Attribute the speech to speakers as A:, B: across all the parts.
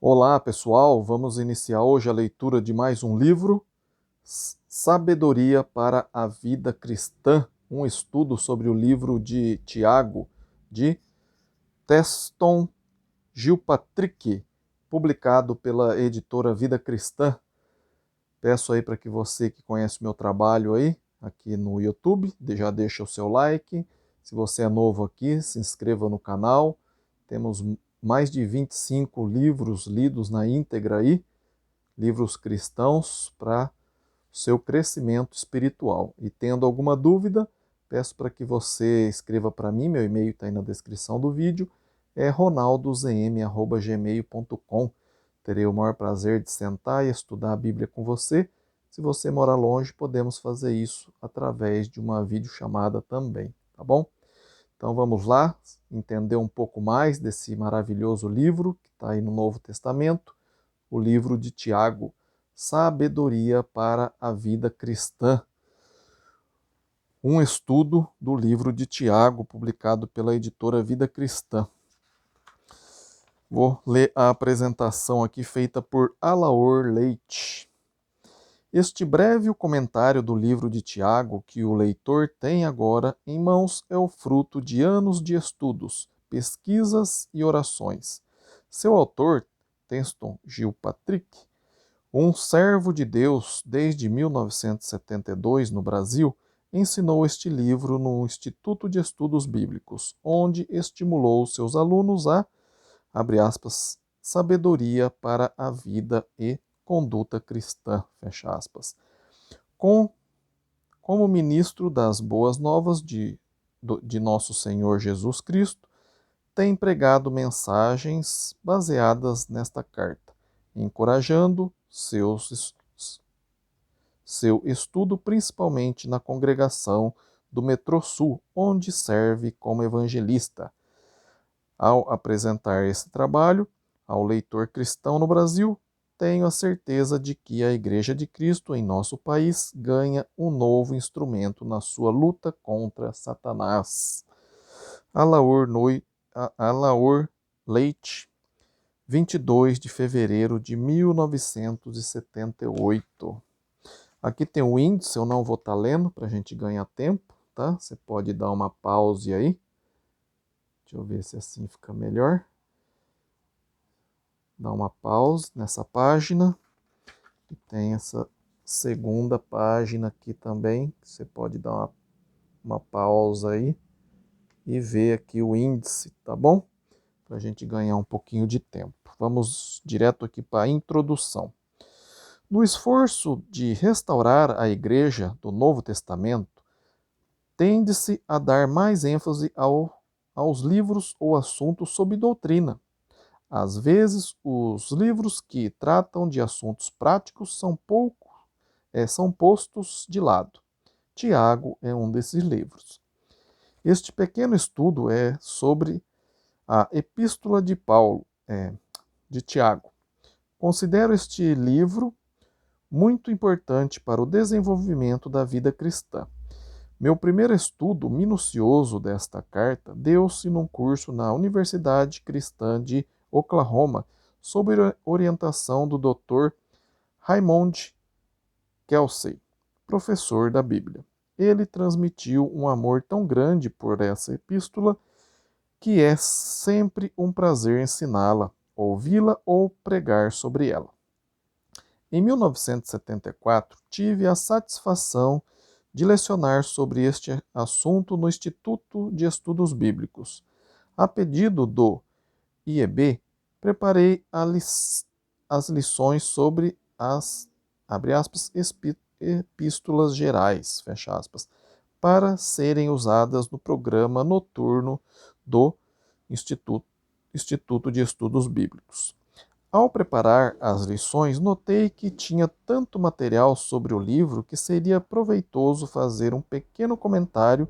A: Olá, pessoal. Vamos iniciar hoje a leitura de mais um livro, Sabedoria para a Vida Cristã, um estudo sobre o livro de Tiago, de Teston Gilpatrick, publicado pela editora Vida Cristã. Peço aí para que você que conhece o meu trabalho aí, aqui no YouTube, já deixa o seu like. Se você é novo aqui, se inscreva no canal. Temos mais de 25 livros lidos na íntegra aí, livros cristãos para o seu crescimento espiritual. E tendo alguma dúvida, peço para que você escreva para mim, meu e-mail está aí na descrição do vídeo, é ronaldozm@gmail.com. Terei o maior prazer de sentar e estudar a Bíblia com você. Se você mora longe, podemos fazer isso através de uma videochamada também, tá bom? Então vamos lá, entender um pouco mais desse maravilhoso livro que está aí no Novo Testamento, o livro de Tiago, Sabedoria para a Vida Cristã. Um estudo do livro de Tiago, publicado pela editora Vida Cristã. Vou ler a apresentação aqui feita por Alaor Leite. Este breve comentário do livro de Tiago que o leitor tem agora em mãos é o fruto de anos de estudos, pesquisas e orações. Seu autor, Teston Gilpatrick, um servo de Deus desde 1972 no Brasil, ensinou este livro no Instituto de Estudos Bíblicos, onde estimulou seus alunos a, abre aspas, sabedoria para a vida e conduta cristã, fecha aspas. Como ministro das boas novas de nosso Senhor Jesus Cristo, tem pregado mensagens baseadas nesta carta, encorajando seu estudo principalmente na congregação do Metrô Sul, onde serve como evangelista. Ao apresentar esse trabalho ao leitor cristão no Brasil, tenho a certeza de que a Igreja de Cristo em nosso país ganha um novo instrumento na sua luta contra Satanás. Alaor Leite, 22 de fevereiro de 1978. Aqui tem o índice, eu não vou estar lendo para a gente ganhar tempo, tá? Você pode dar uma pause aí. Deixa eu ver se assim fica melhor. Dá uma pause nessa página. E tem essa segunda página aqui também. Você pode dar uma pausa aí e ver aqui o índice, tá bom? Para a gente ganhar um pouquinho de tempo. Vamos direto aqui para a introdução. No esforço de restaurar a Igreja do Novo Testamento, tende-se a dar mais ênfase aos livros ou assuntos sob doutrina. Às vezes, os livros que tratam de assuntos práticos são postos de lado. Tiago é um desses livros. Este pequeno estudo é sobre a Epístola de de Tiago. Considero este livro muito importante para o desenvolvimento da vida cristã. Meu primeiro estudo minucioso desta carta deu-se num curso na Universidade Cristã de Oklahoma, sob orientação do Dr. Raymond Kelsey, professor da Bíblia. Ele transmitiu um amor tão grande por essa epístola que é sempre um prazer ensiná-la, ouvi-la ou pregar sobre ela. Em 1974, tive a satisfação de lecionar sobre este assunto no Instituto de Estudos Bíblicos. A pedido do IEB, preparei as lições sobre as, abre aspas, epístolas gerais, fecha aspas, para serem usadas no programa noturno do Instituto de Estudos Bíblicos. Ao preparar as lições, notei que tinha tanto material sobre o livro que seria proveitoso fazer um pequeno comentário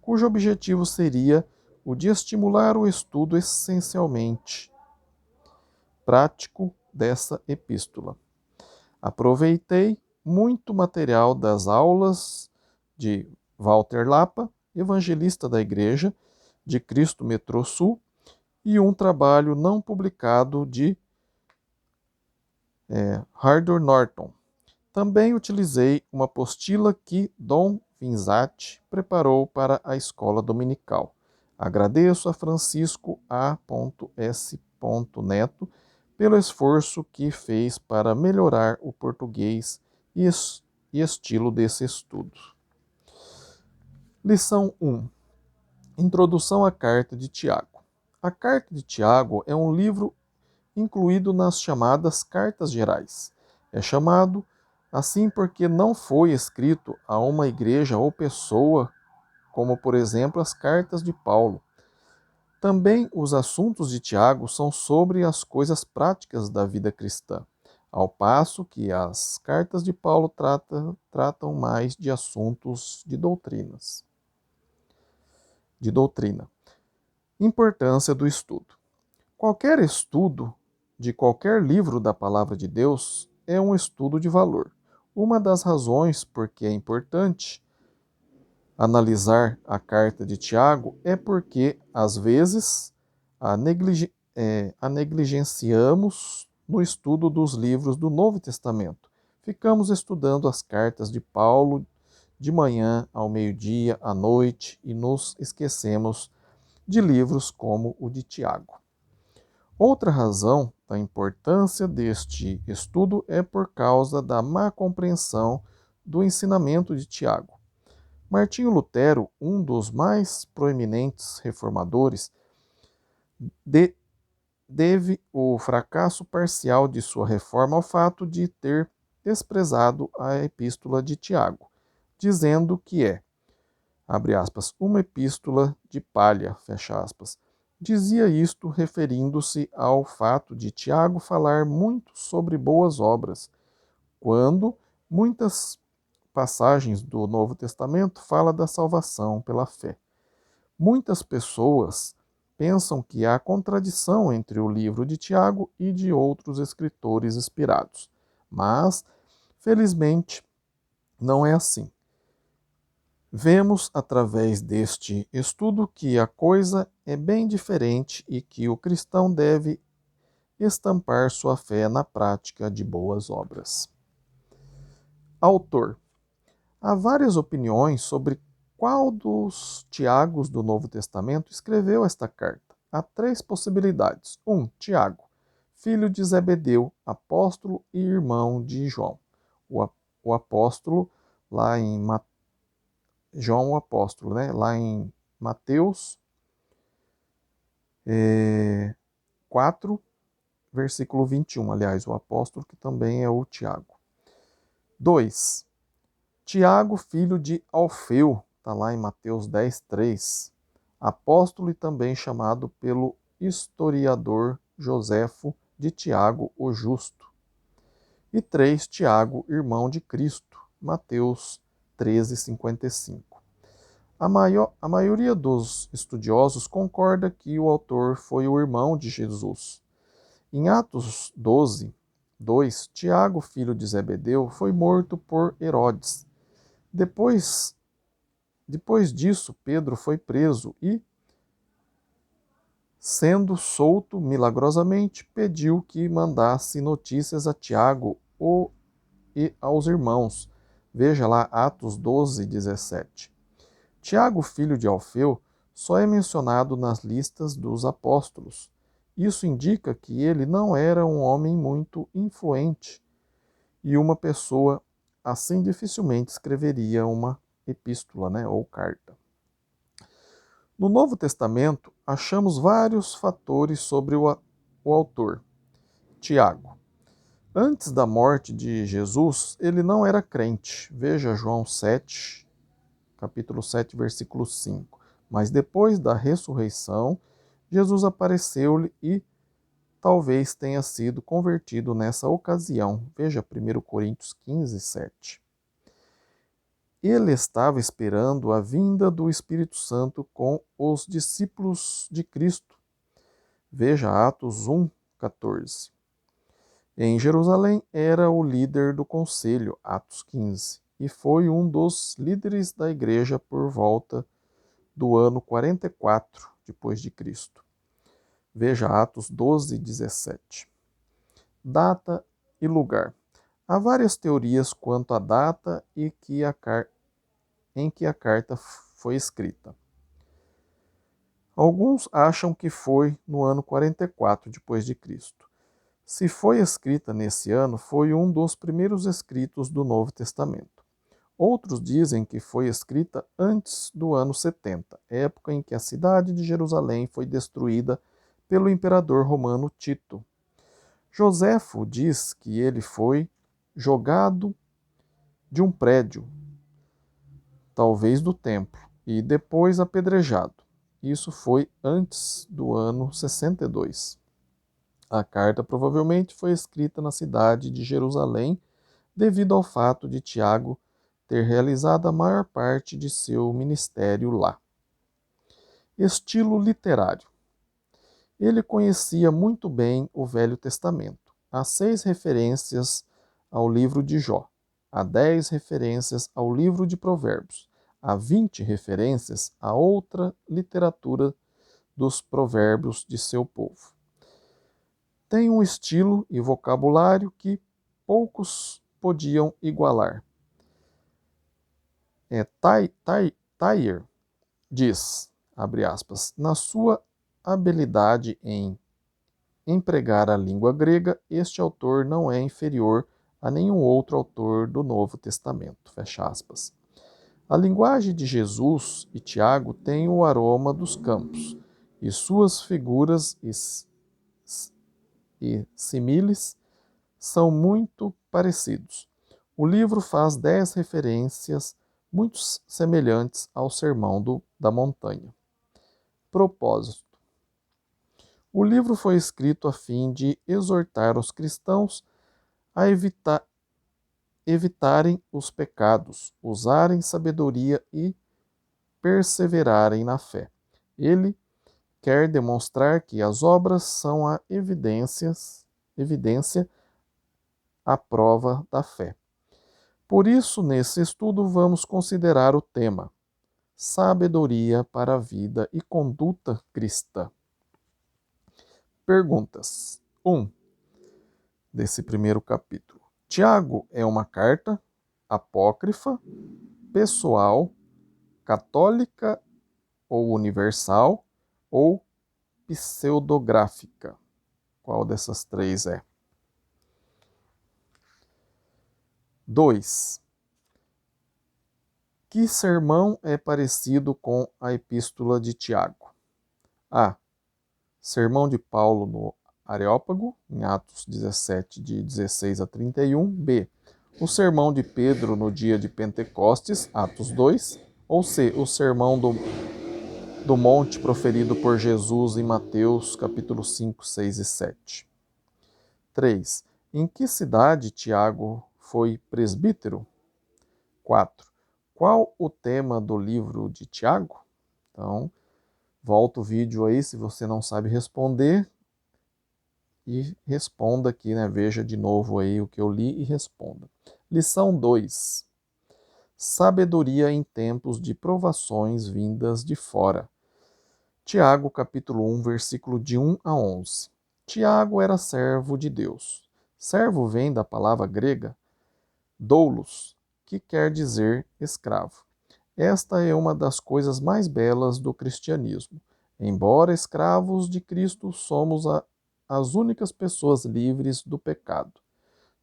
A: cujo objetivo seria o de estimular o estudo essencialmente prático dessa epístola. Aproveitei muito material das aulas de Walter Lapa, evangelista da Igreja de Cristo Metrô Sul, e um trabalho não publicado de Hardor Norton. Também utilizei uma apostila que Dom Vinzati preparou para a escola dominical. Agradeço a Francisco A.S. Neto pelo esforço que fez para melhorar o português e estilo desse estudo. Lição 1. Introdução à Carta de Tiago. A Carta de Tiago é um livro incluído nas chamadas Cartas Gerais. É chamado assim porque não foi escrito a uma igreja ou pessoa, como por exemplo as cartas de Paulo. Também os assuntos de Tiago são sobre as coisas práticas da vida cristã, ao passo que as cartas de Paulo tratam mais de assuntos de doutrina. Importância do estudo. Qualquer estudo de qualquer livro da Palavra de Deus é um estudo de valor. Uma das razões por que é importante analisar a carta de Tiago é porque, às vezes, a negligenciamos no estudo dos livros do Novo Testamento. Ficamos estudando as cartas de Paulo de manhã, ao meio-dia, à noite e nos esquecemos de livros como o de Tiago. Outra razão da importância deste estudo é por causa da má compreensão do ensinamento de Tiago. Martinho Lutero, um dos mais proeminentes reformadores, deve o fracasso parcial de sua reforma ao fato de ter desprezado a epístola de Tiago, dizendo que é, abre aspas, uma epístola de palha, fecha aspas. Dizia isto referindo-se ao fato de Tiago falar muito sobre boas obras, quando muitas passagens do Novo Testamento falam da salvação pela fé. Muitas pessoas pensam que há contradição entre o livro de Tiago e de outros escritores inspirados, mas, felizmente, não é assim. Vemos através deste estudo que a coisa é bem diferente e que o cristão deve estampar sua fé na prática de boas obras. Autor. Há várias opiniões sobre qual dos Tiagos do Novo Testamento escreveu esta carta. Há 3 possibilidades. 1. Tiago, filho de Zebedeu, apóstolo e irmão de João. O apóstolo lá em João o apóstolo, né? Lá em Mateus 4, versículo 21. Aliás, o apóstolo que também é o Tiago. 2. Tiago, filho de Alfeu, está lá em Mateus 10, 3. Apóstolo e também chamado pelo historiador Joséfo de Tiago o Justo. E 3. Tiago, irmão de Cristo, Mateus 13, 55. A maioria dos estudiosos concorda que o autor foi o irmão de Jesus. Em Atos 12, 2, Tiago, filho de Zebedeu, foi morto por Herodes. Depois disso, Pedro foi preso e, sendo solto milagrosamente, pediu que mandasse notícias a Tiago e aos irmãos. Veja lá Atos 12, 17. Tiago, filho de Alfeu, só é mencionado nas listas dos apóstolos. Isso indica que ele não era um homem muito influente e uma pessoa assim dificilmente escreveria uma epístola, né, ou carta. No Novo Testamento, achamos vários fatores sobre o autor, Tiago. Antes da morte de Jesus, ele não era crente. Veja João 7, capítulo 7, versículo 5. Mas depois da ressurreição, Jesus apareceu-lhe e talvez tenha sido convertido nessa ocasião. Veja 1 Coríntios 15, 7. Ele estava esperando a vinda do Espírito Santo com os discípulos de Cristo. Veja Atos 1, 14. Em Jerusalém era o líder do conselho, Atos 15, e foi um dos líderes da igreja por volta do ano 44 depois de Cristo. Veja Atos 12, 17. Data e lugar. Há várias teorias quanto à data em que a carta foi escrita. Alguns acham que foi no ano 44 depois de Cristo. Se foi escrita nesse ano, foi um dos primeiros escritos do Novo Testamento. Outros dizem que foi escrita antes do ano 70, época em que a cidade de Jerusalém foi destruída pelo imperador romano Tito. Joséfo diz que ele foi jogado de um prédio, talvez do templo, e depois apedrejado. Isso foi antes do ano 62. A carta provavelmente foi escrita na cidade de Jerusalém, devido ao fato de Tiago ter realizado a maior parte de seu ministério lá. Estilo literário. Ele conhecia muito bem o Velho Testamento. Há 6 referências ao livro de Jó. Há 10 referências ao livro de Provérbios. Há 20 referências a outra literatura dos provérbios de seu povo. Tem um estilo e vocabulário que poucos podiam igualar. Tyr diz, abre aspas, na sua habilidade em empregar a língua grega, este autor não é inferior a nenhum outro autor do Novo Testamento, fecha aspas. A linguagem de Jesus e Tiago tem o aroma dos campos, e suas figuras e símiles são muito parecidos. O livro faz 10 referências muito semelhantes ao Sermão da Montanha. Propósito. O livro foi escrito a fim de exortar os cristãos a evitarem os pecados, usarem sabedoria e perseverarem na fé. Ele quer demonstrar que as obras são a evidência à prova da fé. Por isso, nesse estudo, vamos considerar o tema Sabedoria para a Vida e Conduta Cristã. Perguntas. 1. Desse primeiro capítulo. Tiago é uma carta apócrifa, pessoal, católica ou universal ou pseudográfica? Qual dessas 3 é? 2. Que sermão é parecido com a epístola de Tiago? A. Sermão de Paulo no Areópago, em Atos 17, de 16 a 31. B. O sermão de Pedro no dia de Pentecostes, Atos 2. Ou C. O sermão do monte proferido por Jesus em Mateus, capítulo 5, 6 e 7. 3. Em que cidade Tiago foi presbítero? 4. Qual o tema do livro de Tiago? Então, volta o vídeo aí se você não sabe responder e responda aqui, né? Veja de novo aí o que eu li e responda. Lição 2. Sabedoria em tempos de provações vindas de fora. Tiago, capítulo 1, versículo de 1 a 11. Tiago era servo de Deus. Servo vem da palavra grega doulos, que quer dizer escravo. Esta é uma das coisas mais belas do cristianismo. Embora escravos de Cristo, somos as únicas pessoas livres do pecado.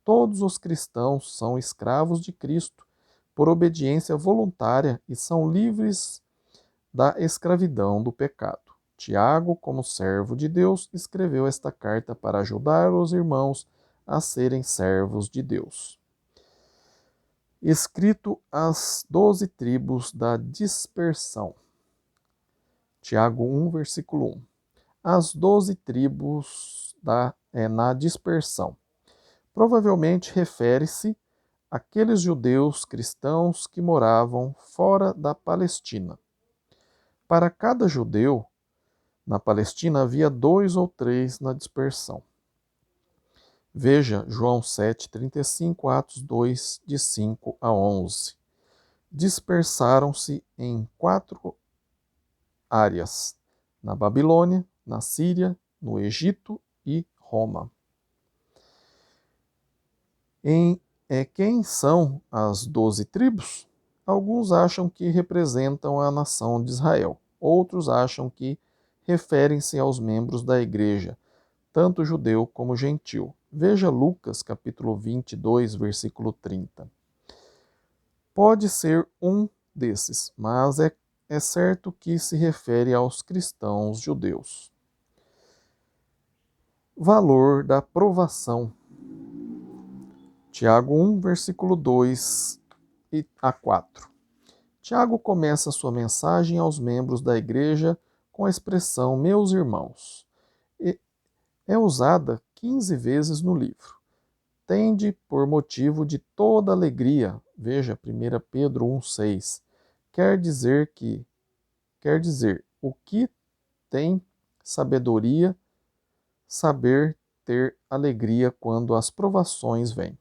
A: Todos os cristãos são escravos de Cristo por obediência voluntária e são livres da escravidão do pecado. Tiago, como servo de Deus, escreveu esta carta para ajudar os irmãos a serem servos de Deus. Escrito às 12 tribos da dispersão. Tiago 1, versículo 1. As 12 tribos na dispersão. Provavelmente refere-se àqueles judeus cristãos que moravam fora da Palestina. Para cada judeu, na Palestina havia 2 ou 3 na dispersão. Veja João 7,35, Atos 2, de 5 a 11. Dispersaram-se em 4 áreas: na Babilônia, na Síria, no Egito e Roma. Quem são as 12 tribos? Alguns acham que representam a nação de Israel. Outros acham que referem-se aos membros da igreja, tanto judeu como gentil. Veja Lucas, capítulo 22, versículo 30. Pode ser um desses, mas é certo que se refere aos cristãos judeus. Valor da provação. Tiago 1, versículo 2 a 4. Tiago começa sua mensagem aos membros da igreja com a expressão meus irmãos. É usada 15 vezes no livro. Tende por motivo de toda alegria. Veja 1 Pedro 1,6. Quer dizer, o que tem sabedoria, saber ter alegria quando as provações vêm.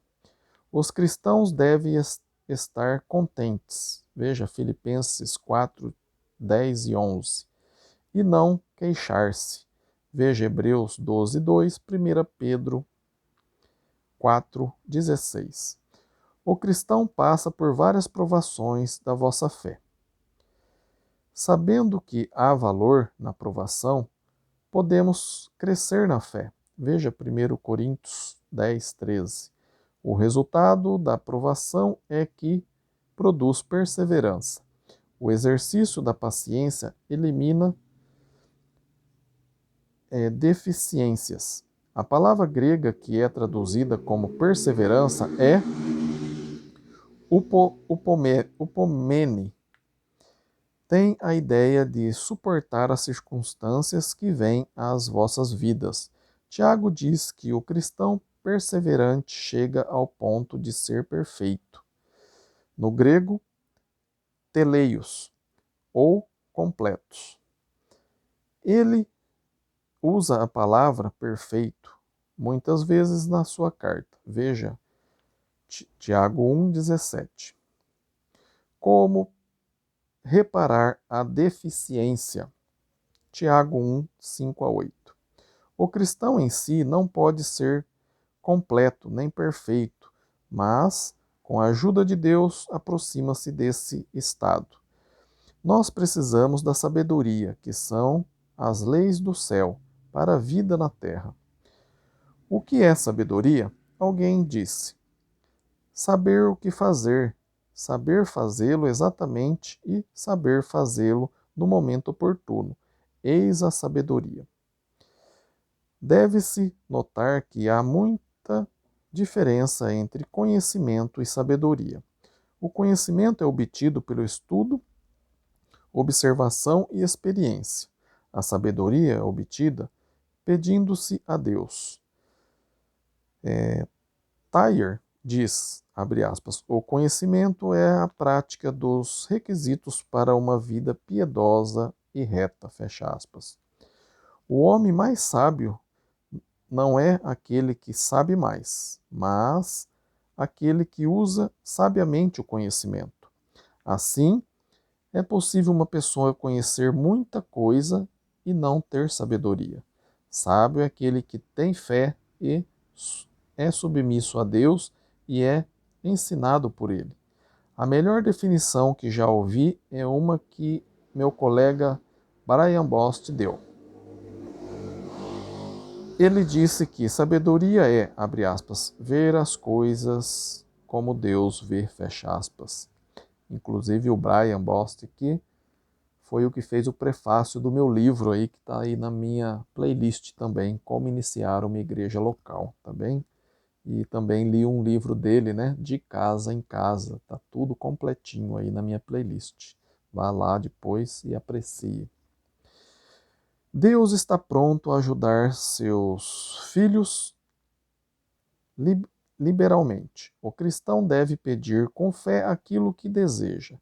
A: Os cristãos devem estar contentes. Veja Filipenses 4, 10 e 11. E não queixar-se. Veja Hebreus 12, 2, 1 Pedro 4, 16. O cristão passa por várias provações da vossa fé. Sabendo que há valor na provação, podemos crescer na fé. Veja 1 Coríntios 10, 13. O resultado da provação é que produz perseverança. O exercício da paciência elimina deficiências. A palavra grega que é traduzida como perseverança é upomene. Tem a ideia de suportar as circunstâncias que vêm às vossas vidas. Tiago diz que o cristão perseverante chega ao ponto de ser perfeito. No grego, teleios, ou completos. Ele usa a palavra perfeito muitas vezes na sua carta. Veja Tiago 1,17. Como reparar a deficiência? Tiago 1, 5 a 8. O cristão em si não pode ser completo nem perfeito, mas, com a ajuda de Deus, aproxima-se desse estado. Nós precisamos da sabedoria, que são as leis do céu, para a vida na terra. O que é sabedoria? Alguém disse: saber o que fazer, saber fazê-lo exatamente e saber fazê-lo no momento oportuno. Eis a sabedoria. Deve-se notar que há muita diferença entre conhecimento e sabedoria. O conhecimento é obtido pelo estudo, observação e experiência. A sabedoria é obtida pedindo-se a Deus. Thayer diz, abre aspas, o conhecimento é a prática dos requisitos para uma vida piedosa e reta, fecha aspas. O homem mais sábio não é aquele que sabe mais, mas aquele que usa sabiamente o conhecimento. Assim, é possível uma pessoa conhecer muita coisa e não ter sabedoria. Sábio é aquele que tem fé e é submisso a Deus e é ensinado por ele. A melhor definição que já ouvi é uma que meu colega Brian Bost deu. Ele disse que sabedoria é, abre aspas, ver as coisas como Deus vê, fecha aspas. Inclusive o Brian Bost, que foi o que fez o prefácio do meu livro aí, que está aí na minha playlist também, Como Iniciar uma Igreja Local, tá bem? E também li um livro dele, né, De Casa em Casa, tá tudo completinho aí na minha playlist. Vá lá depois e aprecie. Deus está pronto a ajudar seus filhos liberalmente. O cristão deve pedir com fé aquilo que deseja.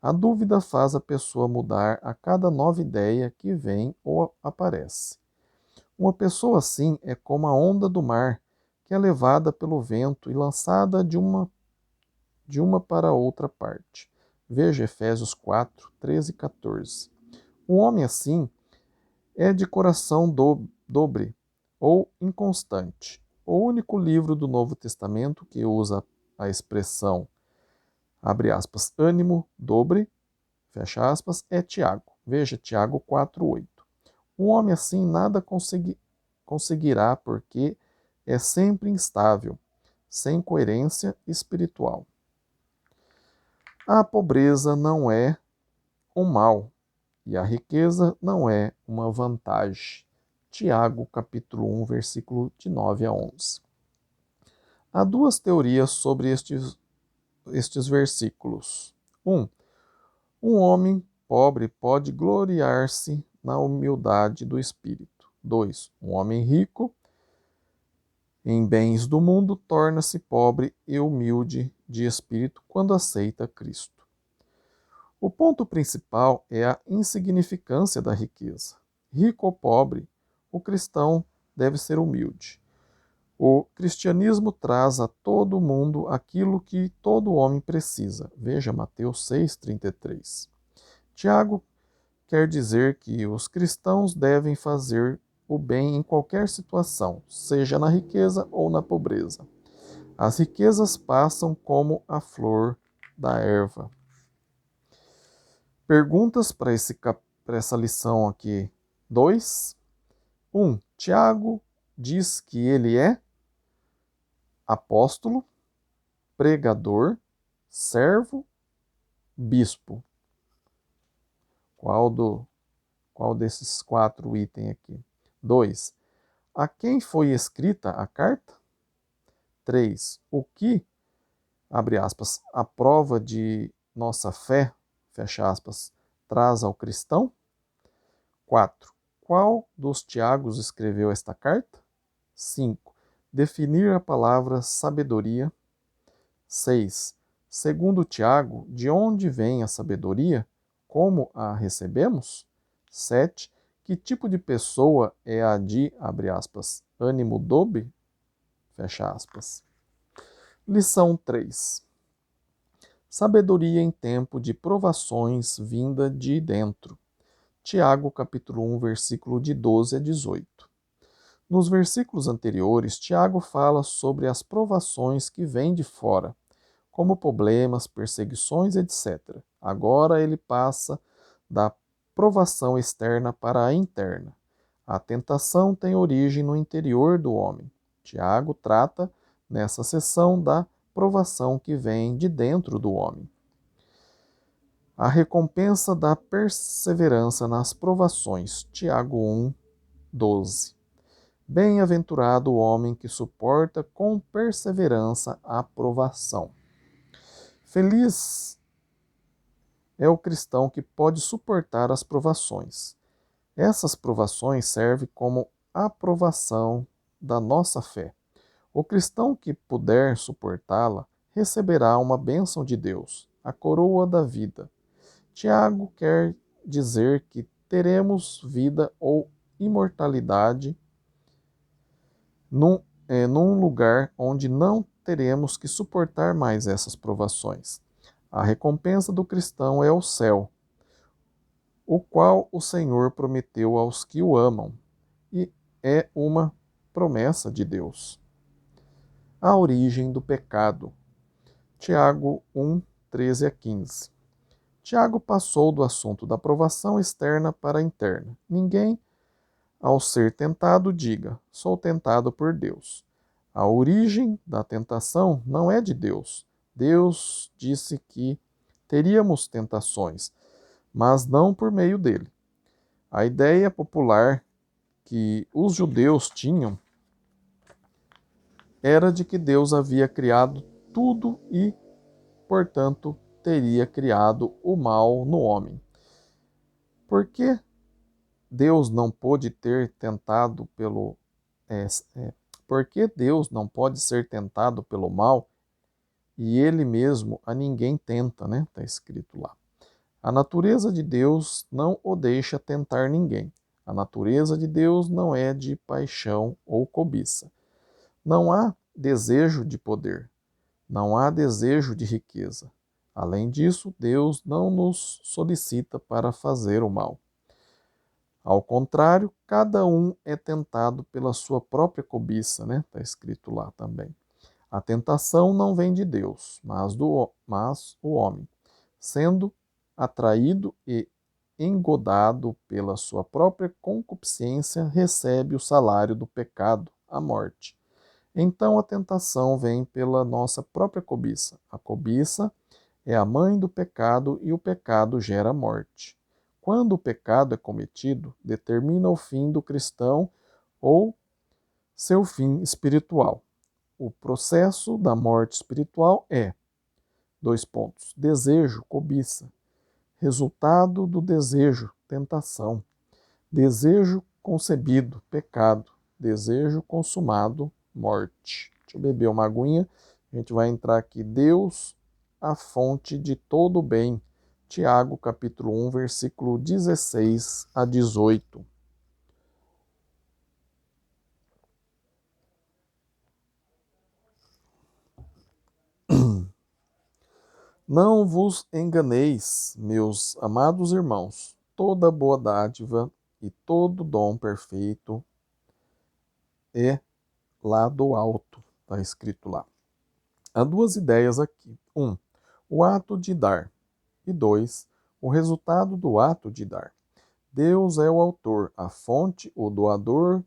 A: A dúvida faz a pessoa mudar a cada nova ideia que vem ou aparece. Uma pessoa assim é como a onda do mar, que é levada pelo vento e lançada de uma para outra parte. Veja Efésios 4, 13 e 14. Um homem assim é de coração dobre ou inconstante. O único livro do Novo Testamento que usa a expressão, abre aspas, ânimo dobre, fecha aspas, é Tiago. Veja Tiago 4:8. Um homem assim nada conseguirá porque é sempre instável, sem coerência espiritual. A pobreza não é um mal e a riqueza não é uma vantagem. Tiago, capítulo 1, versículo de 9 a 11. Há duas teorias sobre estes versículos. 1. Um homem pobre pode gloriar-se na humildade do espírito. 2. Um homem rico em bens do mundo torna-se pobre e humilde de espírito quando aceita Cristo. O ponto principal é a insignificância da riqueza. Rico ou pobre, o cristão deve ser humilde. O cristianismo traz a todo mundo aquilo que todo homem precisa. Veja Mateus 6,33. Tiago quer dizer que os cristãos devem fazer o bem em qualquer situação, seja na riqueza ou na pobreza. As riquezas passam como a flor da erva. Perguntas para essa lição aqui. 2. 1. Tiago diz que ele é apóstolo, pregador, servo, bispo. Qual desses 4 itens aqui? 2. A quem foi escrita a carta? 3. O que, abre aspas, a prova de nossa fé, fecha aspas, traz ao cristão? 4. Qual dos Tiagos escreveu esta carta? 5. Definir a palavra sabedoria. 6. Segundo Tiago, de onde vem a sabedoria? Como a recebemos? 7. Que tipo de pessoa é a de, abre aspas, ânimo dobre? Fecha aspas. Lição 3. Sabedoria em tempo de provações vinda de dentro. Tiago, capítulo 1, versículo de 12 a 18. Nos versículos anteriores, Tiago fala sobre as provações que vêm de fora, como problemas, perseguições, etc. Agora ele passa da provação externa para a interna. A tentação tem origem no interior do homem. Tiago trata, nessa seção, da provação que vem de dentro do homem. A recompensa da perseverança nas provações. Tiago 1, 12. Bem-aventurado o homem que suporta com perseverança a provação. Feliz é o cristão que pode suportar as provações. Essas provações servem como aprovação da nossa fé. O cristão que puder suportá-la receberá uma bênção de Deus, a coroa da vida. Tiago quer dizer que teremos vida ou imortalidade num lugar onde não teremos que suportar mais essas provações. A recompensa do cristão é o céu, o qual o Senhor prometeu aos que o amam, e é uma promessa de Deus. A origem do pecado. Tiago 1, 13 a 15. Tiago passou do assunto da provação externa para a interna. Ninguém, ao ser tentado, diga, sou tentado por Deus. A origem da tentação não é de Deus. Deus disse que teríamos tentações, mas não por meio dele. A ideia popular que os judeus tinham era de que Deus havia criado tudo e, portanto, teria criado o mal no homem. Por que Deus não pôde ter tentado pelo por que Deus não pode ser tentado pelo mal e ele mesmo a ninguém tenta, né? Está escrito lá. A natureza de Deus não o deixa tentar ninguém. A natureza de Deus não é de paixão ou cobiça. Não há desejo de poder. Não há desejo de riqueza. Além disso, Deus não nos solicita para fazer o mal. Ao contrário, cada um é tentado pela sua própria cobiça, né? Está escrito lá também. A tentação não vem de Deus, mas o homem, sendo atraído e engodado pela sua própria concupiscência, recebe o salário do pecado, a morte. Então a tentação vem pela nossa própria cobiça. A cobiça é a mãe do pecado e o pecado gera morte. Quando o pecado é cometido, determina o fim do cristão ou seu fim espiritual. O processo da morte espiritual é: desejo, cobiça. Resultado do desejo, tentação. Desejo concebido, pecado. Desejo consumado, morte. Deixa eu beber uma aguinha. A gente vai entrar aqui. Deus, a fonte de todo o bem. Tiago, capítulo 1, versículo 16 a 18. Não vos enganeis, meus amados irmãos. Toda boa dádiva e todo dom perfeito é lá do alto. Está escrito lá. Há duas ideias aqui. O ato de dar. E 2, o resultado do ato de dar. Deus é o autor, a fonte, o doador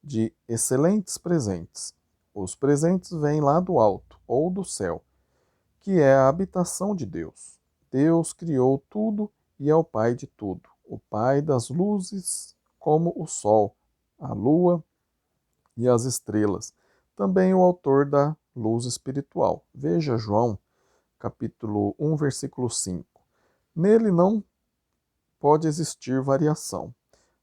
A: de excelentes presentes. Os presentes vêm lá do alto, ou do céu, que é a habitação de Deus. Deus criou tudo e é o Pai de tudo, o Pai das luzes, como o sol, a lua e as estrelas. Também o autor da luz espiritual. Veja João, capítulo 1, versículo 5. Nele não pode existir variação.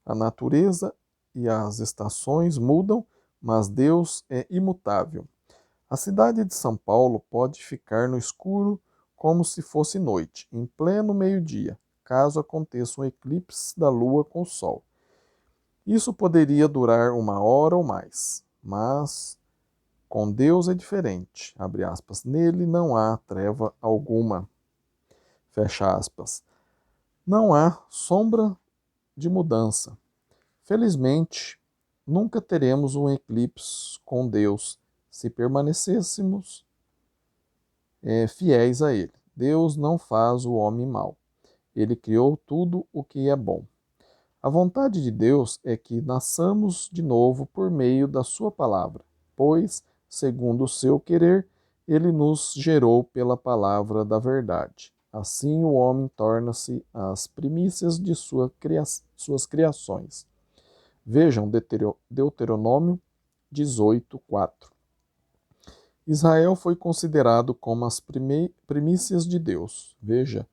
A: A natureza e as estações mudam, mas Deus é imutável. A cidade de São Paulo pode ficar no escuro como se fosse noite, em pleno meio-dia, caso aconteça um eclipse da lua com o sol. Isso poderia durar 1 hora ou mais, mas com Deus é diferente. Abre aspas. Nele não há treva alguma. Fecha aspas. Não há sombra de mudança. Felizmente, nunca teremos um eclipse com Deus se permanecêssemos fiéis a Ele. Deus não faz o homem mal. Ele criou tudo o que é bom. A vontade de Deus é que nasçamos de novo por meio da Sua palavra, pois, segundo o seu querer, Ele nos gerou pela palavra da verdade. Assim o homem torna-se as primícias de suas criações. Vejam Deuteronômio 18:4. Israel foi considerado como as primícias de Deus. Veja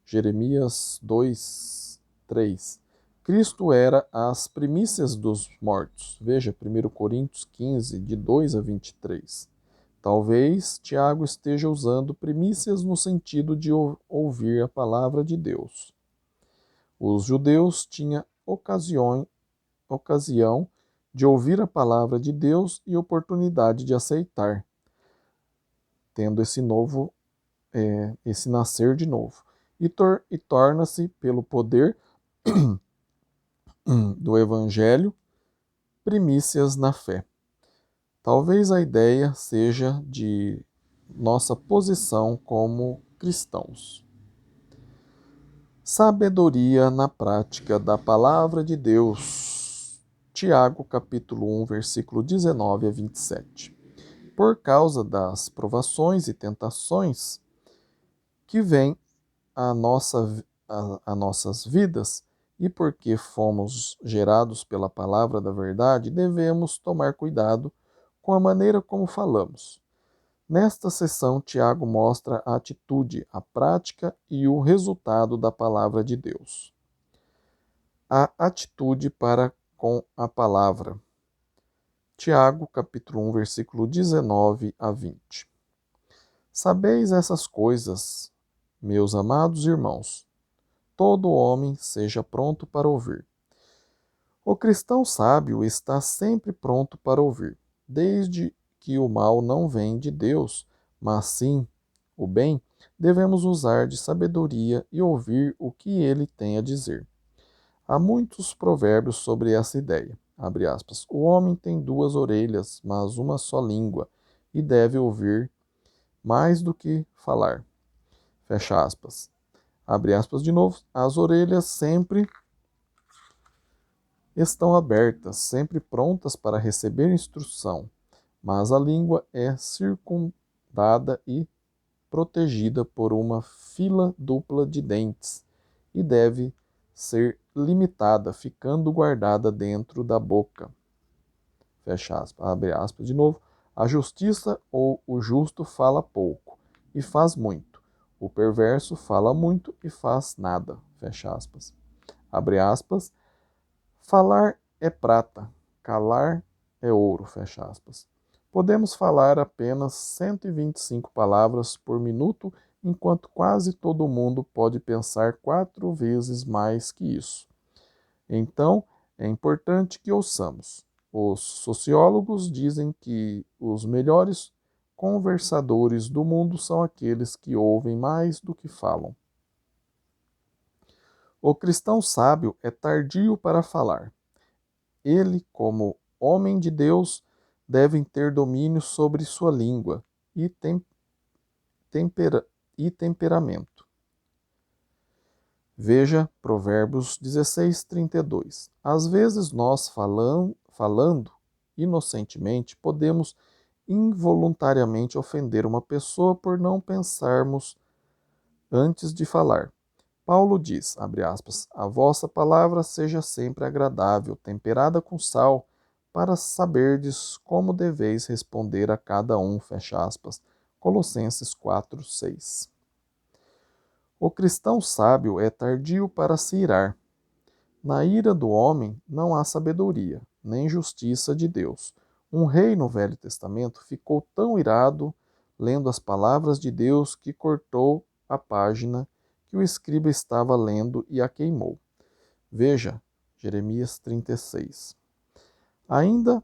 A: Jeremias 2:3. Cristo era as primícias dos mortos. Veja 1 Coríntios 15, de 2 a 23. Talvez Tiago esteja usando primícias no sentido de ouvir a palavra de Deus. Os judeus tinham ocasião de ouvir a palavra de Deus e oportunidade de aceitar, tendo esse nascer de novo. E torna-se, pelo poder do Evangelho, primícias na fé. Talvez a ideia seja de nossa posição como cristãos. Sabedoria na prática da palavra de Deus. Tiago, capítulo 1, versículo 19 a 27. Por causa das provações e tentações que vêm a nossas vidas, e porque fomos gerados pela palavra da verdade, devemos tomar cuidado com a maneira como falamos. Nesta sessão, Tiago mostra a atitude, a prática e o resultado da palavra de Deus. A atitude para com a palavra. Tiago, capítulo 1, versículo 19 a 20. Sabeis essas coisas, meus amados irmãos. Todo homem seja pronto para ouvir. O cristão sábio está sempre pronto para ouvir, desde que o mal não vem de Deus, mas sim o bem, devemos usar de sabedoria e ouvir o que ele tem a dizer. Há muitos provérbios sobre essa ideia. Abre aspas. O homem tem duas orelhas, mas uma só língua, e deve ouvir mais do que falar. Fecha aspas. Abre aspas de novo. As orelhas sempre estão abertas, sempre prontas para receber instrução, mas a língua é circundada e protegida por uma fila dupla de dentes e deve ser limitada, ficando guardada dentro da boca. Fecha aspas, abre aspas de novo. A justiça ou o justo fala pouco e faz muito. O perverso fala muito e faz nada. Fecha aspas. Abre aspas. Falar é prata, calar é ouro. Fecha aspas. Podemos falar apenas 125 palavras por minuto, enquanto quase todo mundo pode pensar 4 vezes mais que isso. Então, é importante que ouçamos. Os sociólogos dizem que os melhores conversadores do mundo são aqueles que ouvem mais do que falam. O cristão sábio é tardio para falar. Ele, como homem de Deus, deve ter domínio sobre sua língua e, temperamento. Veja Provérbios 16, 32. Às vezes nós, falando inocentemente, podemos involuntariamente ofender uma pessoa por não pensarmos antes de falar. Paulo diz, abre aspas, a vossa palavra seja sempre agradável, temperada com sal, para saberdes como deveis responder a cada um, fecha aspas. Colossenses 4, 6. O cristão sábio é tardio para se irar. Na ira do homem não há sabedoria, nem justiça de Deus. Um rei no Velho Testamento ficou tão irado lendo as palavras de Deus que cortou a página que o escriba estava lendo e a queimou. Veja, Jeremias 36. Ainda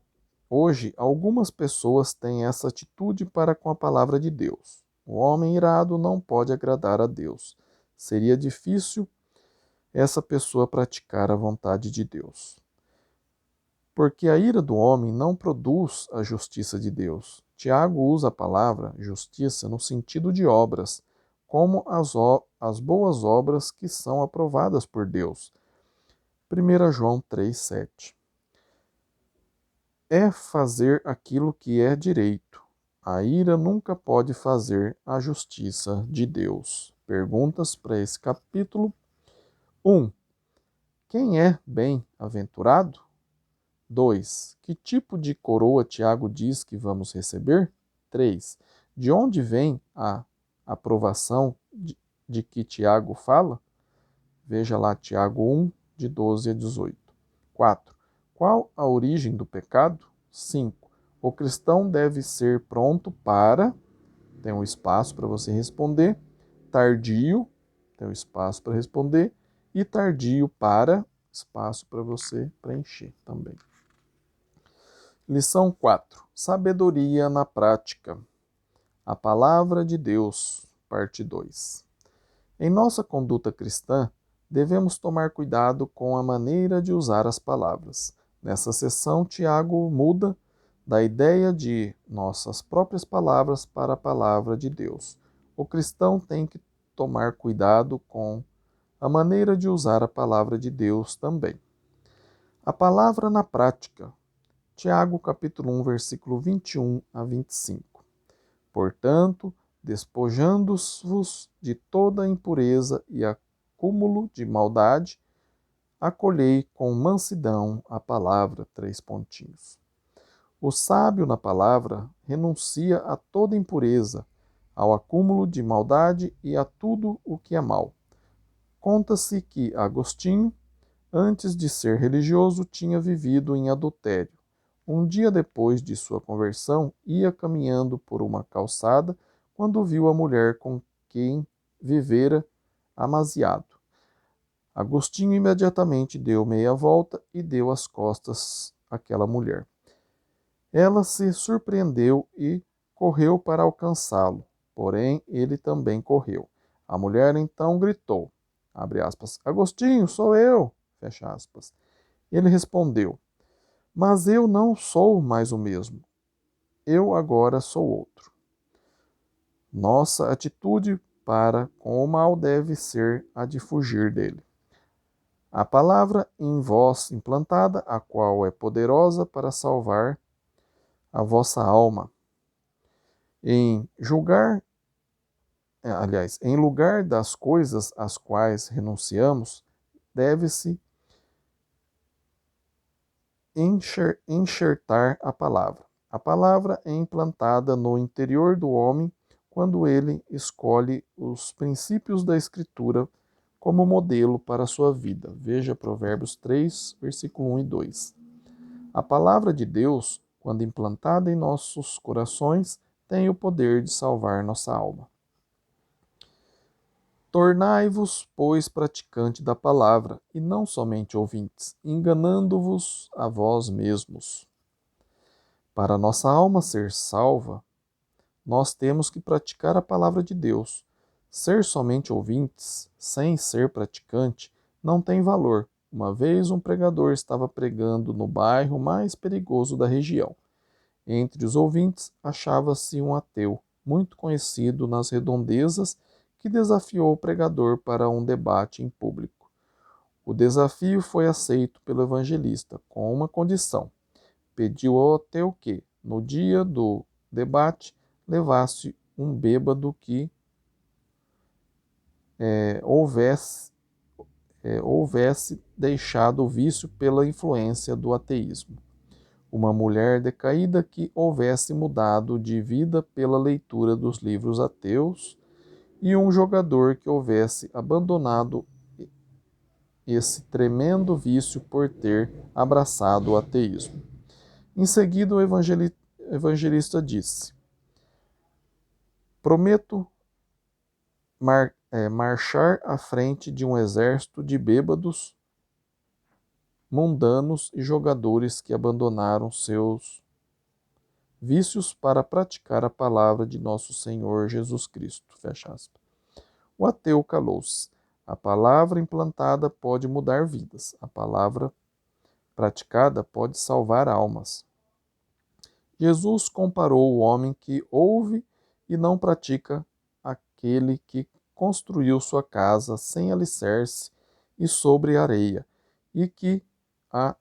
A: hoje, algumas pessoas têm essa atitude para com a palavra de Deus. O homem irado não pode agradar a Deus. Seria difícil essa pessoa praticar a vontade de Deus. Porque a ira do homem não produz a justiça de Deus. Tiago usa a palavra justiça no sentido de obras, como as boas obras que são aprovadas por Deus. 1 João 3,7. É fazer aquilo que é direito. A ira nunca pode fazer a justiça de Deus. Perguntas para esse capítulo. 1. Quem é bem-aventurado? 2. Que tipo de coroa Tiago diz que vamos receber? 3. De onde vem a aprovação de que Tiago fala? Veja lá Tiago 1, de 12 a 18. 4. Qual a origem do pecado? 5. O cristão deve ser pronto para... Tem um espaço para você responder. Tardio, tem um espaço para responder. E tardio para... Espaço para você preencher também. Lição 4. Sabedoria na prática. A palavra de Deus, parte 2. Em nossa conduta cristã, devemos tomar cuidado com a maneira de usar as palavras. Nessa sessão, Tiago muda da ideia de nossas próprias palavras para a palavra de Deus. O cristão tem que tomar cuidado com a maneira de usar a palavra de Deus também. A palavra na prática. Tiago, capítulo 1, versículo 21 a 25. Portanto, despojando-vos de toda impureza e acúmulo de maldade, acolhei com mansidão a palavra, 3 pontinhos. O sábio na palavra renuncia a toda impureza, ao acúmulo de maldade e a tudo o que é mal. Conta-se que Agostinho, antes de ser religioso, tinha vivido em adultério. Um dia depois de sua conversão, ia caminhando por uma calçada quando viu a mulher com quem vivera amaziado. Agostinho imediatamente deu meia volta e deu as costas àquela mulher. Ela se surpreendeu e correu para alcançá-lo, porém ele também correu. A mulher então gritou, abre aspas, Agostinho, sou eu! Fecha aspas. Ele respondeu: mas eu não sou mais o mesmo. Eu agora sou outro. Nossa atitude para com o mal deve ser a de fugir dele. A palavra em vós implantada, a qual é poderosa para salvar a vossa alma. Em lugar das coisas às quais renunciamos, deve-se enxertar a palavra. A palavra é implantada no interior do homem quando ele escolhe os princípios da Escritura como modelo para a sua vida. Veja Provérbios 3, versículo 1 e 2. A palavra de Deus, quando implantada em nossos corações, tem o poder de salvar nossa alma. Tornai-vos, pois, praticante da palavra, e não somente ouvintes, enganando-vos a vós mesmos. Para nossa alma ser salva, nós temos que praticar a palavra de Deus. Ser somente ouvintes, sem ser praticante, não tem valor. Uma vez um pregador estava pregando no bairro mais perigoso da região. Entre os ouvintes achava-se um ateu, muito conhecido nas redondezas, que desafiou o pregador para um debate em público. O desafio foi aceito pelo evangelista, com uma condição. Pediu ao ateu que, no dia do debate, levasse um bêbado que houvesse deixado o vício pela influência do ateísmo, uma mulher decaída que houvesse mudado de vida pela leitura dos livros ateus e um jogador que houvesse abandonado esse tremendo vício por ter abraçado o ateísmo. Em seguida, o evangelista disse: prometo marchar à frente de um exército de bêbados, mundanos e jogadores que abandonaram seus vícios para praticar a palavra de nosso Senhor Jesus Cristo. Fecha aspas. O ateu calou-se. A palavra implantada pode mudar vidas. A palavra praticada pode salvar almas. Jesus comparou o homem que ouve e não pratica aquele que construiu sua casa sem alicerce e sobre areia, e que a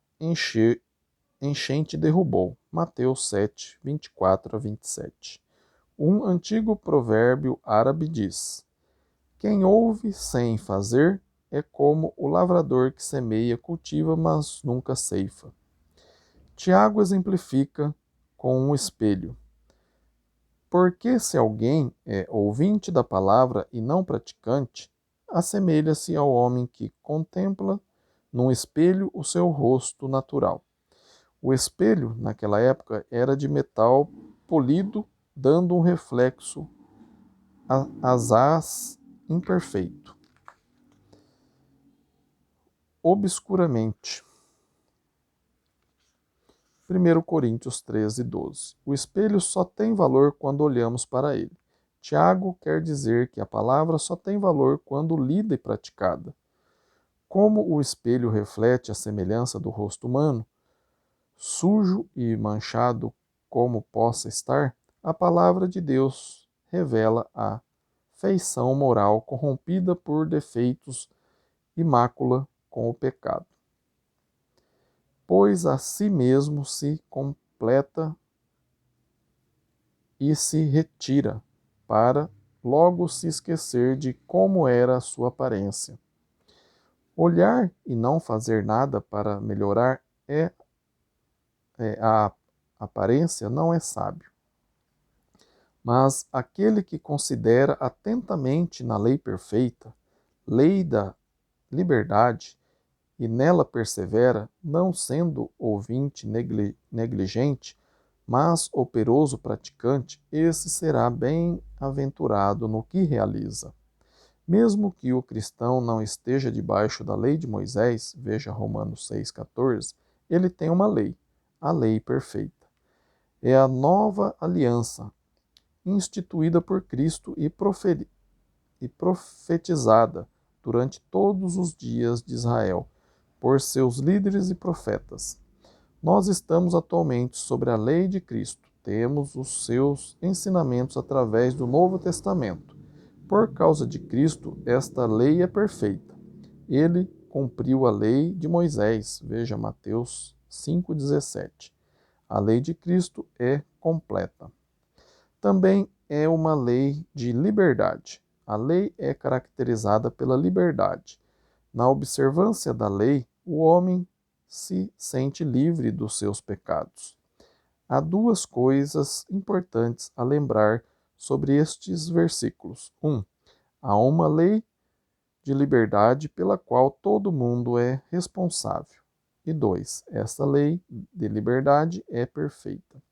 A: enchente derrubou. Mateus 7, 24 a 27. Um antigo provérbio árabe diz: quem ouve sem fazer é como o lavrador que semeia, cultiva, mas nunca ceifa. Tiago exemplifica com um espelho. Porque se alguém é ouvinte da palavra e não praticante, assemelha-se ao homem que contempla num espelho o seu rosto natural. O espelho, naquela época, era de metal polido, dando um reflexo asaz imperfeito. Obscuramente. 1 Coríntios 13, 12. O espelho só tem valor quando olhamos para ele. Tiago quer dizer que a palavra só tem valor quando lida e praticada. Como o espelho reflete a semelhança do rosto humano, sujo e manchado como possa estar, a palavra de Deus revela a feição moral corrompida por defeitos e mácula com o pecado. Pois a si mesmo se completa e se retira, para logo se esquecer de como era a sua aparência. Olhar e não fazer nada para melhorar a aparência não é sábio. Mas aquele que considera atentamente na lei perfeita, lei da liberdade, e nela persevera, não sendo ouvinte negligente, mas operoso praticante, esse será bem-aventurado no que realiza. Mesmo que o cristão não esteja debaixo da lei de Moisés, veja Romanos 6,14, ele tem uma lei, a lei perfeita. É a nova aliança, instituída por Cristo e profetizada durante todos os dias de Israel, por seus líderes e profetas. Nós estamos atualmente sobre a lei de Cristo. Temos os seus ensinamentos através do Novo Testamento. Por causa de Cristo, esta lei é perfeita. Ele cumpriu a lei de Moisés. Veja Mateus 5,17. A lei de Cristo é completa. Também é uma lei de liberdade. A lei é caracterizada pela liberdade. Na observância da lei, o homem se sente livre dos seus pecados. Há duas coisas importantes a lembrar sobre estes versículos. 1. Há uma lei de liberdade pela qual todo mundo é responsável. E 2. Esta lei de liberdade é perfeita.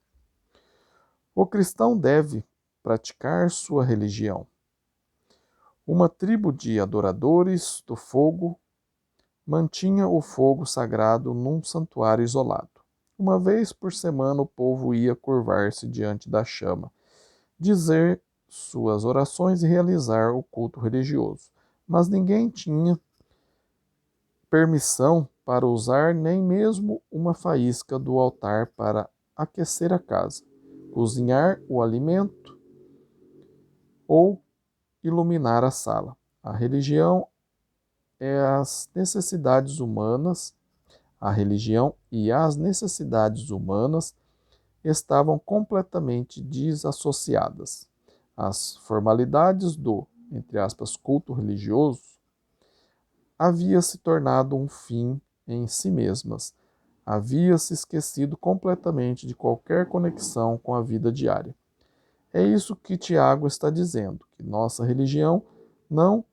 A: O cristão deve praticar sua religião. Uma tribo de adoradores do fogo mantinha o fogo sagrado num santuário isolado. Uma vez por semana o povo ia curvar-se diante da chama, dizer suas orações e realizar o culto religioso. Mas ninguém tinha permissão para usar nem mesmo uma faísca do altar para aquecer a casa, cozinhar o alimento ou iluminar a sala. A religião é as necessidades humanas, a religião e as necessidades humanas estavam completamente desassociadas. As formalidades do, entre aspas, culto religioso havia se tornado um fim em si mesmas. Havia se esquecido completamente de qualquer conexão com a vida diária. É isso que Tiago está dizendo, que nossa religião não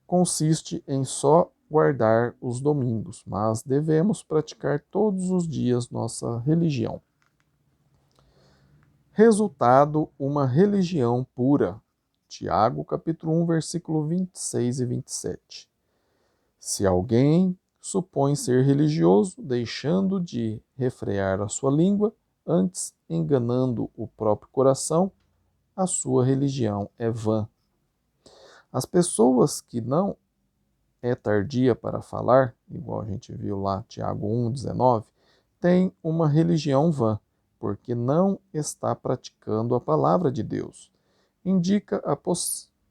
A: consiste em só guardar os domingos, mas devemos praticar todos os dias nossa religião. Resultado, uma religião pura. Tiago, capítulo 1, versículo 26 e 27. Se alguém supõe ser religioso, deixando de refrear a sua língua, antes enganando o próprio coração, a sua religião é vã. As pessoas que não é tardia para falar, igual a gente viu lá, Tiago 1,19, tem uma religião vã, porque não está praticando a palavra de Deus. Indica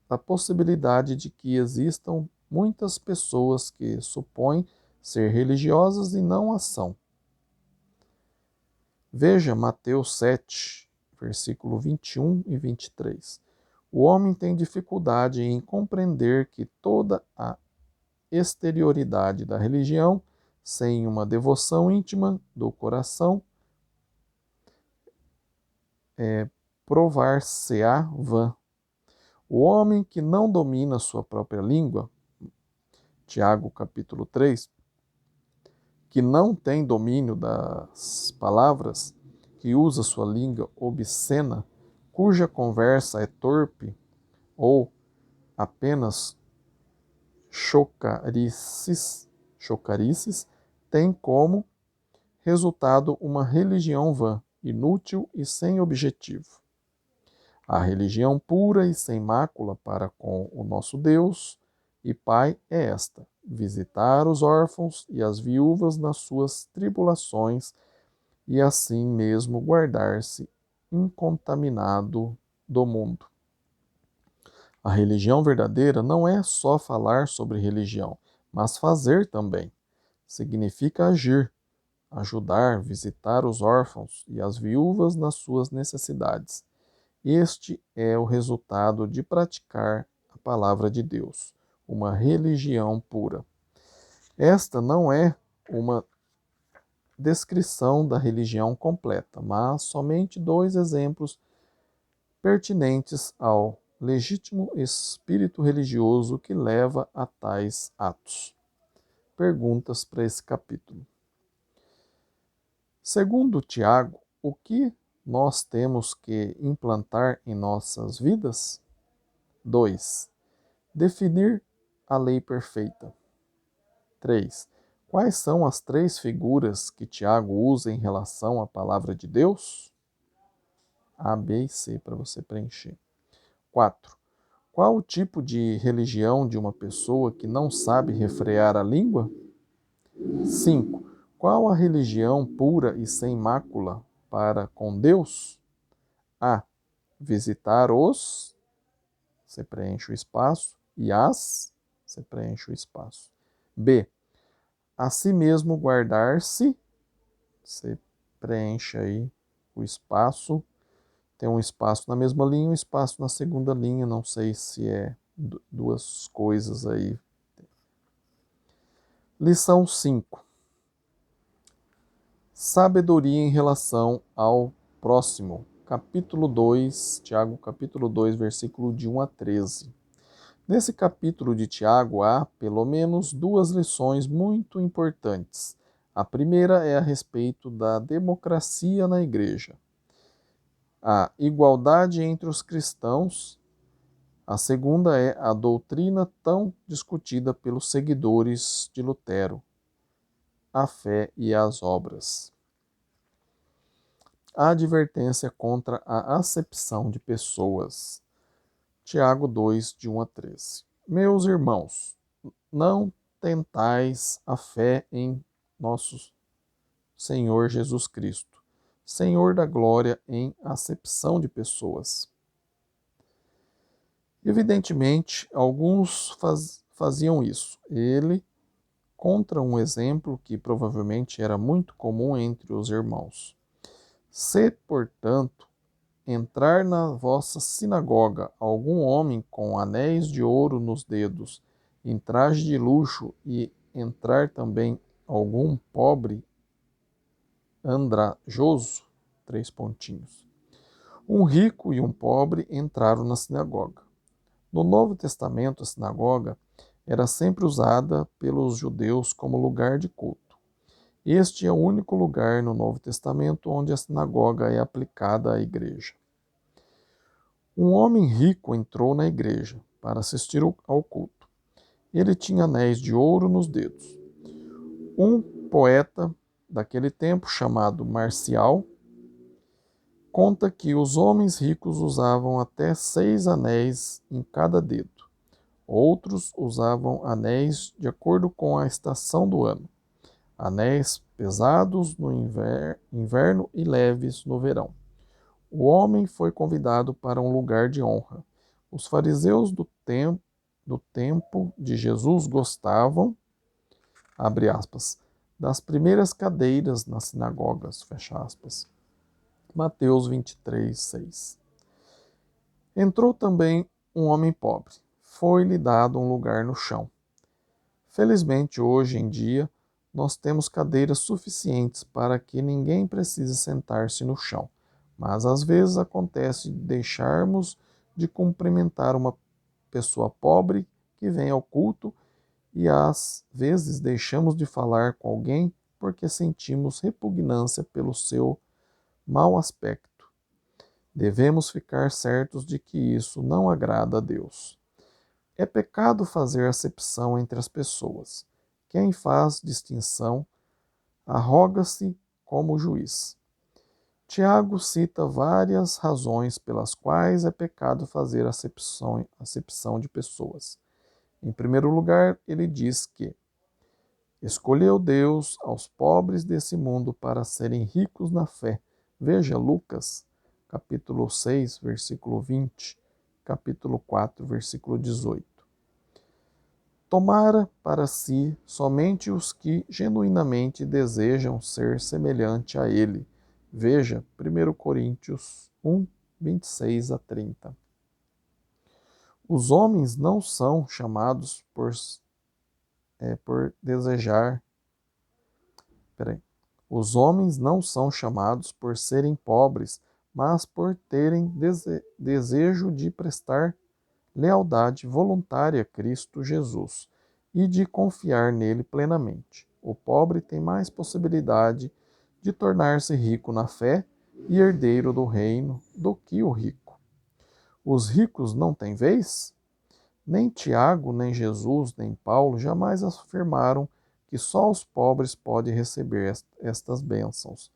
A: a possibilidade de que existam muitas pessoas que supõem ser religiosas e não a são. Veja Mateus 7, versículo 21 e 23. O homem tem dificuldade em compreender que toda a exterioridade da religião, sem uma devoção íntima do coração, provar-se-á vã. O homem que não domina sua própria língua, Tiago capítulo 3, que não tem domínio das palavras, que usa sua língua obscena, cuja conversa é torpe ou apenas chocarices, tem como resultado uma religião vã, inútil e sem objetivo. A religião pura e sem mácula para com o nosso Deus e Pai é esta: visitar os órfãos e as viúvas nas suas tribulações e assim mesmo guardar-se incontaminado do mundo. A religião verdadeira não é só falar sobre religião, mas fazer também. Significa agir, ajudar, visitar os órfãos e as viúvas nas suas necessidades. Este é o resultado de praticar a palavra de Deus, uma religião pura. Esta não é uma descrição da religião completa, mas somente dois exemplos pertinentes ao legítimo espírito religioso que leva a tais atos. Perguntas para esse capítulo. Segundo Tiago, o que nós temos que implantar em nossas vidas? 2. Definir a lei perfeita. 3. Quais são as três figuras que Tiago usa em relação à palavra de Deus? A, B e C para você preencher. 4. Qual o tipo de religião de uma pessoa que não sabe refrear a língua? 5. Qual a religião pura e sem mácula para com Deus? A. Visitar os, você preenche o espaço, e as, você preenche o espaço. B. A si mesmo guardar-se, você preenche aí o espaço. Tem um espaço na mesma linha, um espaço na segunda linha, não sei se é duas coisas aí. Lição 5. Sabedoria em relação ao próximo. Capítulo 2, Tiago, capítulo 2, versículo de 1 a 13. Nesse capítulo de Tiago há, pelo menos, duas lições muito importantes. A primeira é a respeito da democracia na igreja. A igualdade entre os cristãos. A segunda é a doutrina tão discutida pelos seguidores de Lutero, a fé e as obras. A advertência contra a acepção de pessoas. Tiago 2, de 1 a 13. Meus irmãos, não tentais a fé em nosso Senhor Jesus Cristo, Senhor da glória, em acepção de pessoas. Evidentemente, alguns faziam isso. Ele, contra um exemplo que provavelmente era muito comum entre os irmãos. Se, portanto, entrar na vossa sinagoga algum homem com anéis de ouro nos dedos, em traje de luxo, e entrar também algum pobre andrajoso, três pontinhos. Um rico e um pobre entraram na sinagoga. No Novo Testamento, a sinagoga era sempre usada pelos judeus como lugar de culto. Este é o único lugar no Novo Testamento onde a sinagoga é aplicada à igreja. Um homem rico entrou na igreja para assistir ao culto. Ele tinha anéis de ouro nos dedos. Um poeta daquele tempo, chamado Marcial, conta que os homens ricos usavam até 6 anéis em cada dedo. Outros usavam anéis de acordo com a estação do ano. Anéis pesados no inverno e leves no verão. O homem foi convidado para um lugar de honra. Os fariseus do tempo de Jesus gostavam, abre aspas, das primeiras cadeiras nas sinagogas, fecha aspas. Mateus 23, 6. Entrou também um homem pobre. Foi-lhe dado um lugar no chão. Felizmente, hoje em dia, nós temos cadeiras suficientes para que ninguém precise sentar-se no chão. Mas às vezes acontece deixarmos de cumprimentar uma pessoa pobre que vem ao culto e às vezes deixamos de falar com alguém porque sentimos repugnância pelo seu mau aspecto. Devemos ficar certos de que isso não agrada a Deus. É pecado fazer acepção entre as pessoas. Quem faz distinção arroga-se como juiz. Tiago cita várias razões pelas quais é pecado fazer acepção de pessoas. Em primeiro lugar, ele diz que escolheu Deus aos pobres desse mundo para serem ricos na fé. Veja Lucas, capítulo 6, versículo 20, capítulo 4, versículo 18. Tomara para si somente os que genuinamente desejam ser semelhante a ele. Veja 1 Coríntios 1, 26 a 30. Os homens não são chamados por desejar. Os homens não são chamados por serem pobres, mas por terem desejo de prestar lealdade voluntária a Cristo Jesus e de confiar nele plenamente. O pobre tem mais possibilidade de tornar-se rico na fé e herdeiro do reino do que o rico. Os ricos não têm vez? Nem Tiago, nem Jesus, nem Paulo jamais afirmaram que só os pobres podem receber estas bênçãos.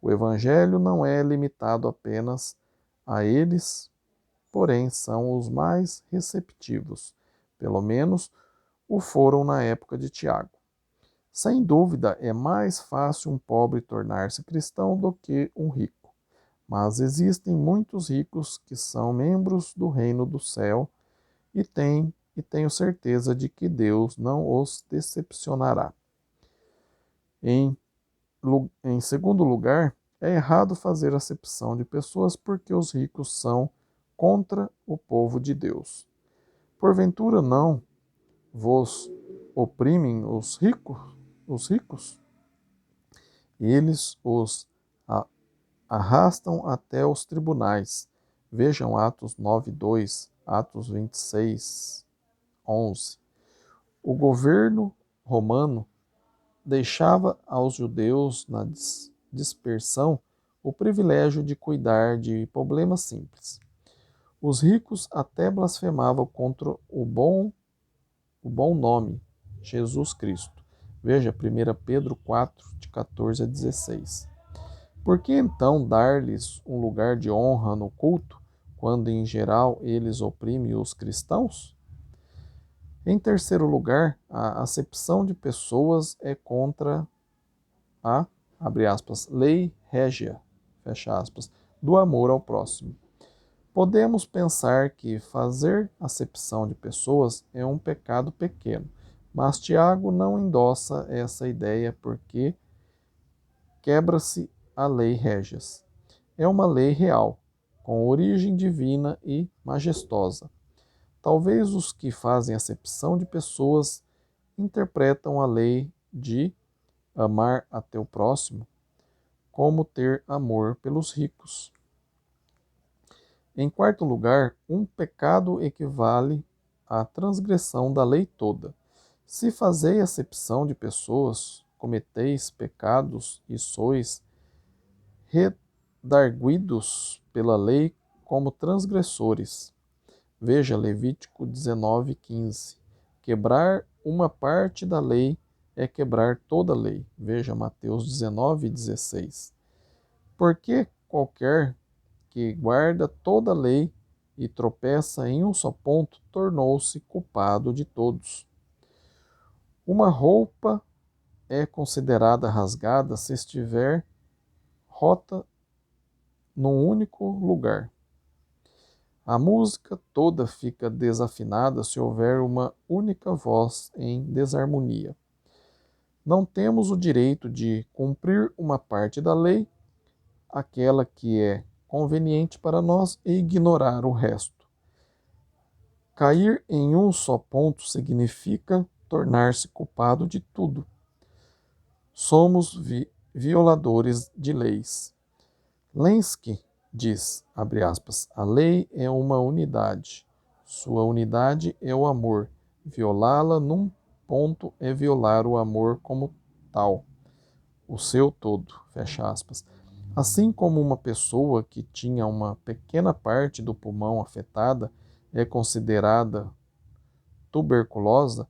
A: O Evangelho não é limitado apenas a eles, porém são os mais receptivos. Pelo menos o foram na época de Tiago. Sem dúvida, é mais fácil um pobre tornar-se cristão do que um rico. Mas existem muitos ricos que são membros do reino do céu e tenho certeza de que Deus não os decepcionará. Em, em segundo lugar, é errado fazer acepção de pessoas porque os ricos são contra o povo de Deus. Porventura não vos oprimem os ricos? Eles os arrastam até os tribunais. Vejam Atos 9:2, Atos 26:11. O governo romano deixava aos judeus na dispersão o privilégio de cuidar de problemas simples. Os ricos até blasfemavam contra o bom nome, Jesus Cristo. Veja 1 Pedro 4, de 14 a 16. Por que então dar-lhes um lugar de honra no culto, quando em geral eles oprimem os cristãos? Em terceiro lugar, a acepção de pessoas é contra a, abre aspas, lei régia, fecha aspas, do amor ao próximo. Podemos pensar que fazer acepção de pessoas é um pecado pequeno, mas Tiago não endossa essa ideia porque quebra-se a lei régias. É uma lei real, com origem divina e majestosa. Talvez os que fazem acepção de pessoas interpretam a lei de amar a teu próximo como ter amor pelos ricos. Em quarto lugar, um pecado equivale à transgressão da lei toda. Se fazeis acepção de pessoas, cometeis pecados e sois redarguidos pela lei como transgressores. Veja Levítico 19:15. Quebrar uma parte da lei é quebrar toda a lei. Veja Mateus 19:16. Porque qualquer que guarda toda a lei e tropeça em um só ponto, tornou-se culpado de todos. Uma roupa é considerada rasgada se estiver rota num único lugar. A música toda fica desafinada se houver uma única voz em desarmonia. Não temos o direito de cumprir uma parte da lei, aquela que é conveniente para nós, e ignorar o resto. Cair em um só ponto significa tornar-se culpado de tudo. Somos violadores de leis. Lenski diz, abre aspas, a lei é uma unidade. Sua unidade é o amor. Violá-la num ponto é violar o amor como tal, o seu todo, fecha aspas. Assim como uma pessoa que tinha uma pequena parte do pulmão afetada é considerada tuberculosa,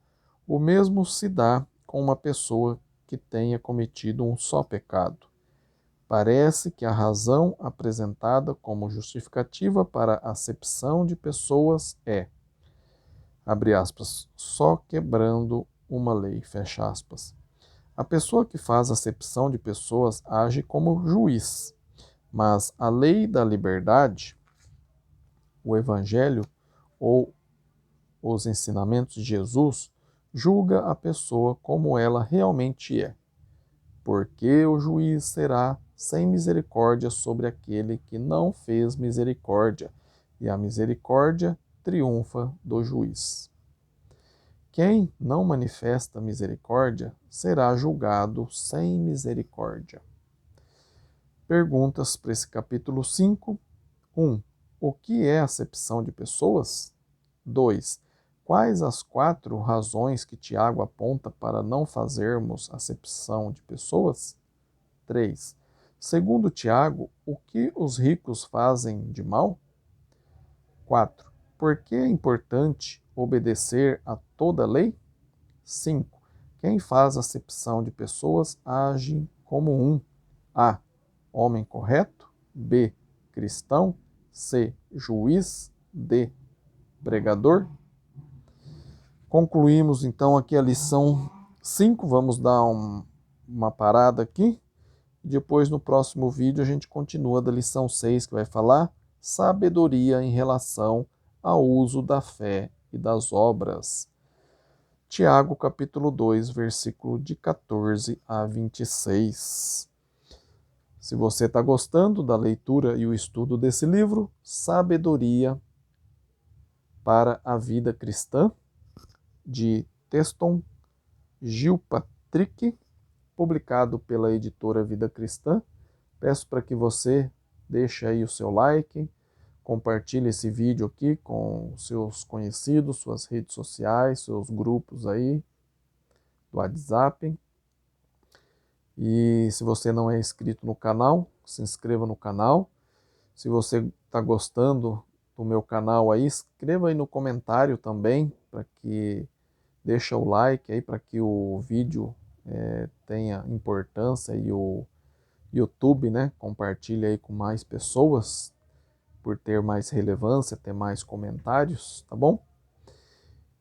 A: o mesmo se dá com uma pessoa que tenha cometido um só pecado. Parece que a razão apresentada como justificativa para a acepção de pessoas é, abre aspas, só quebrando uma lei, fecha aspas. A pessoa que faz acepção de pessoas age como juiz, mas a lei da liberdade, o Evangelho ou os ensinamentos de Jesus, julga a pessoa como ela realmente é, porque o juiz será sem misericórdia sobre aquele que não fez misericórdia, e a misericórdia triunfa do juiz. Quem não manifesta misericórdia será julgado sem misericórdia. Perguntas para esse capítulo 5. 1. O que é acepção de pessoas? 2. Quais as 4 razões que Tiago aponta para não fazermos acepção de pessoas? 3. Segundo Tiago, o que os ricos fazem de mal? 4. Por que é importante obedecer a toda a lei? 5. Quem faz acepção de pessoas age como um A. Homem correto, B. Cristão, C. Juiz, D. Pregador. Concluímos então aqui a lição 5, vamos dar uma parada aqui. Depois, no próximo vídeo, a gente continua da lição 6, que vai falar sabedoria em relação ao uso da fé e das obras. Tiago, capítulo 2, versículo de 14 a 26. Se você está gostando da leitura e o estudo desse livro, Sabedoria para a Vida Cristã, de Teston Gilpatrick, publicado pela editora Vida Cristã, peço para que você deixe aí o seu like, compartilhe esse vídeo aqui com seus conhecidos, suas redes sociais, seus grupos aí do WhatsApp. E se você não é inscrito no canal, se inscreva no canal. Se você está gostando do meu canal aí, escreva aí no comentário também, para que deixa o like aí para que o vídeo tenha importância e o YouTube, né, compartilhe aí com mais pessoas, por ter mais relevância, ter mais comentários, tá bom?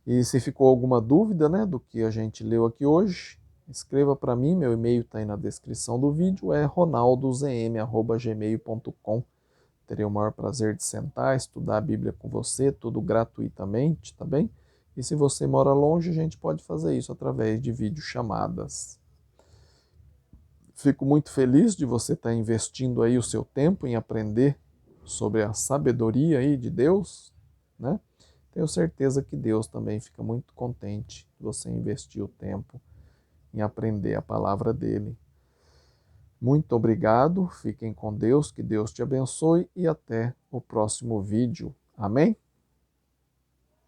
A: E se ficou alguma dúvida, né, do que a gente leu aqui hoje, escreva para mim, meu e-mail está aí na descrição do vídeo, é ronaldozm@gmail.com. Terei o maior prazer de sentar, estudar a Bíblia com você, tudo gratuitamente, tá bem? E se você mora longe, a gente pode fazer isso através de videochamadas. Fico muito feliz de você estar investindo aí o seu tempo em aprender sobre a sabedoria aí de Deus, né? Tenho certeza que Deus também fica muito contente de você investir o tempo em aprender a palavra dele. Muito obrigado, fiquem com Deus, que Deus te abençoe e até o próximo vídeo. Amém?